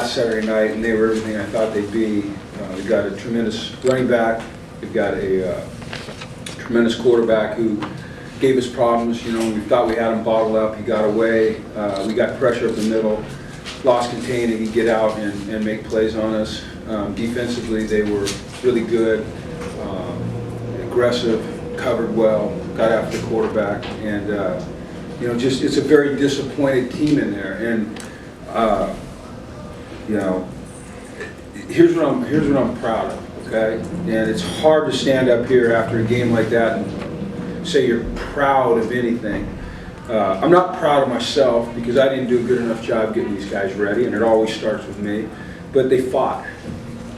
last Saturday night, and they were everything I thought they'd be. We've got a tremendous running back. We've got a tremendous quarterback who gave us problems. You know, we thought we had him bottled up. He got away. We got pressure up the middle. Lost contain, and he'd get out and make plays on us. Defensively, they were really good, aggressive, covered well, got after the quarterback, and you know, just it's a very disappointed team in there. And you know, here's what I'm proud of, okay? And it's hard to stand up here after a game like that and say you're proud of anything. I'm not proud of myself because I didn't do a good enough job getting these guys ready, and it always starts with me. But they fought.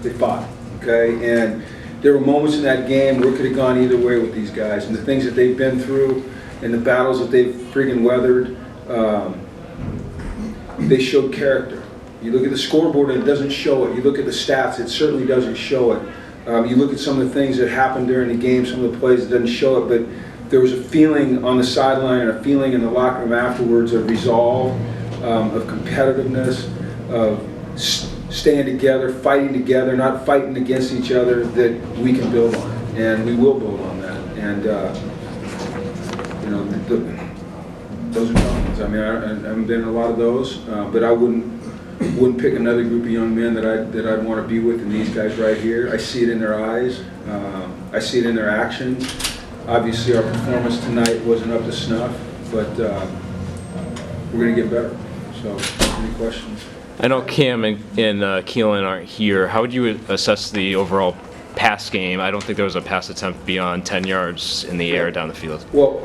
They fought, okay? And there were moments in that game where it could have gone either way with these guys, and the things that they've been through and the battles that they've friggin' weathered, they showed character. You look at the scoreboard and it doesn't show it. You look at the stats, it certainly doesn't show it. You look at some of the things that happened during the game, some of the plays, it doesn't show it, but there was a feeling on the sideline and a feeling in the locker room afterwards of resolve, of competitiveness, of staying together, fighting together, not fighting against each other, that we can build on. And we will build on that. And you know, those are problems. I mean, I haven't been in a lot of those, but I wouldn't pick another group of young men that I'd want to be with than these guys right here. I see it in their eyes. I see it in their actions. Obviously, our performance tonight wasn't up to snuff, but we're going to get better. So, any questions? I know Cam and Keelan aren't here. How would you assess the overall pass game? I don't think there was a pass attempt beyond 10 yards in the air down the field. Well,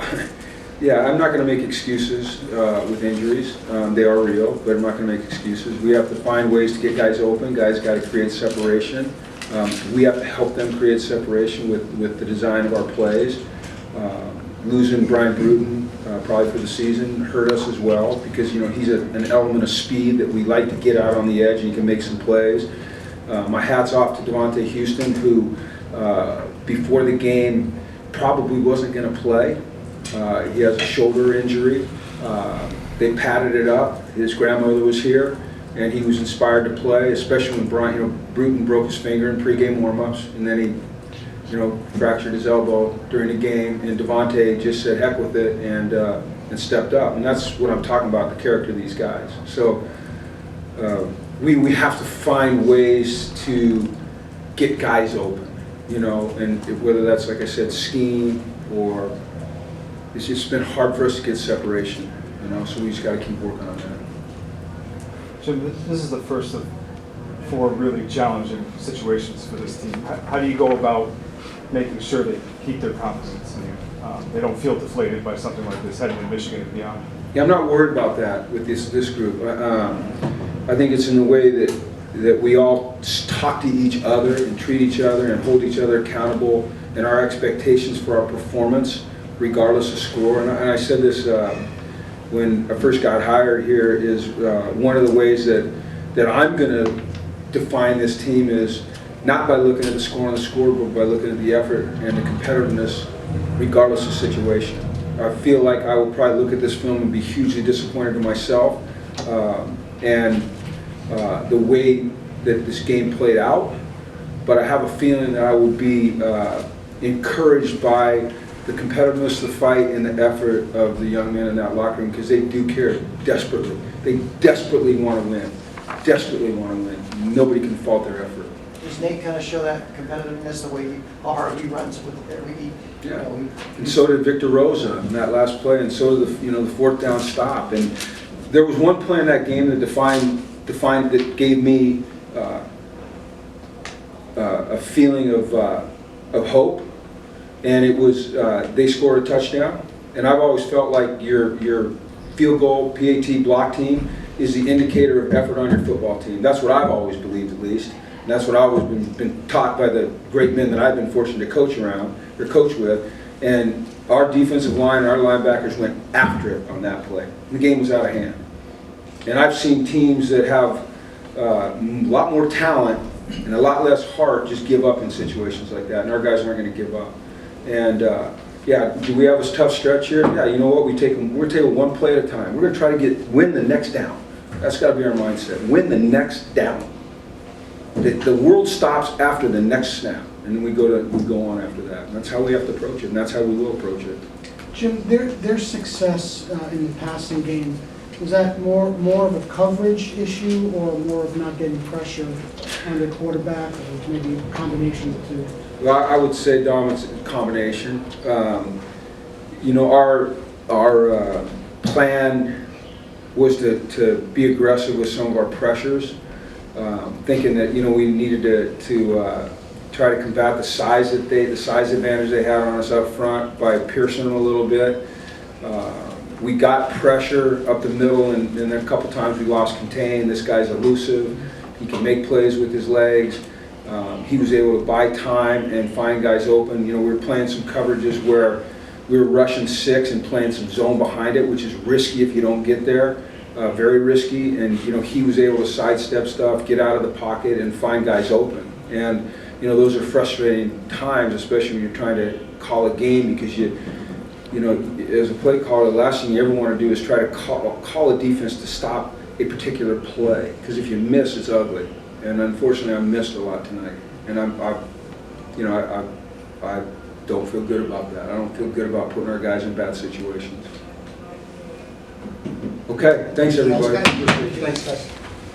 yeah, I'm not going to make excuses with injuries. They are real, but I'm not going to make excuses. We have to find ways to get guys open. Guys got to create separation. We have to help them create separation with the design of our plays. Losing Brian Bruton probably for the season hurt us as well because, you know, he's an element of speed that we like to get out on the edge and he can make some plays. My hat's off to Devontae Houston, who before the game probably wasn't going to play. He has a shoulder injury. They padded it up. His grandmother was here, and he was inspired to play, especially when Bruton broke his finger in pregame warmups, and then he, fractured his elbow during the game, and Devontae just said heck with it and stepped up. And that's what I'm talking about, the character of these guys. So we have to find ways to get guys open, and whether that's, like I said, scheme or it's just been hard for us to get separation, so we just got to keep working on that. Jim, this is the first of 4 really challenging situations for this team. How do you go about making sure they keep their confidence and they don't feel deflated by something like this heading to Michigan and beyond? Yeah, I'm not worried about that with this group. I think it's in the way that we all talk to each other and treat each other and hold each other accountable and our expectations for our performance, regardless of score. And I said this when I first got hired here, is one of the ways that I'm going to define this team is not by looking at the score on the scoreboard, but by looking at the effort and the competitiveness, regardless of situation. I feel like I will probably look at this film and be hugely disappointed in myself and the way that this game played out, but I have a feeling that I will be encouraged by the competitiveness, the fight, and the effort of the young men in that locker room, because they do care desperately. They desperately want to win. Desperately want to win. Nobody can fault their effort. Does Nate kind of show that competitiveness, the way how hard he runs with every? Yeah. And so did Victor Rosa in that last play, and so did the fourth down stop. And there was one play in that game that that gave me a feeling of hope. And it was they scored a touchdown, and I've always felt like your field goal PAT block team is the indicator of effort on your football team. That's what I've always believed, at least, and that's what I've always been taught by the great men that I've been fortunate to coach with. And our defensive line, our linebackers went after it on that play. The game was out of hand, and I've seen teams that have a lot more talent and a lot less heart just give up in situations like that, and our guys aren't going to give up. And yeah, do we have a tough stretch here? Yeah, you know what? We're taking one play at a time. We're going to try to win the next down. That's got to be our mindset. Win the next down. The world stops after the next snap, and then we go on after that. And that's how we have to approach it, and that's how we will approach it. Jim, their success in the passing game, was that more of a coverage issue or more of not getting pressure on the quarterback, or maybe a combination of the two? Well, I would say, Dom, it's a combination. You know, our plan was to be aggressive with some of our pressures, thinking that, you know, we needed to try to combat the size advantage they had on us up front by piercing them a little bit. We got pressure up the middle, and then a couple times we lost contain. This guy's elusive. He can make plays with his legs. He was able to buy time and find guys open. You know, we were playing some coverages where we were rushing 6 and playing some zone behind it, which is risky if you don't get there. Very risky. And, you know, he was able to sidestep stuff, get out of the pocket, and find guys open. And, you know, those are frustrating times, especially when you're trying to call a game, because you know, as a play caller, the last thing you ever want to do is try to call a defense to stop a particular play, because if you miss, it's ugly. And unfortunately, I missed a lot tonight, and I don't feel good about that. I don't feel good about putting our guys in bad situations. Okay, thanks everybody. Thanks, guys.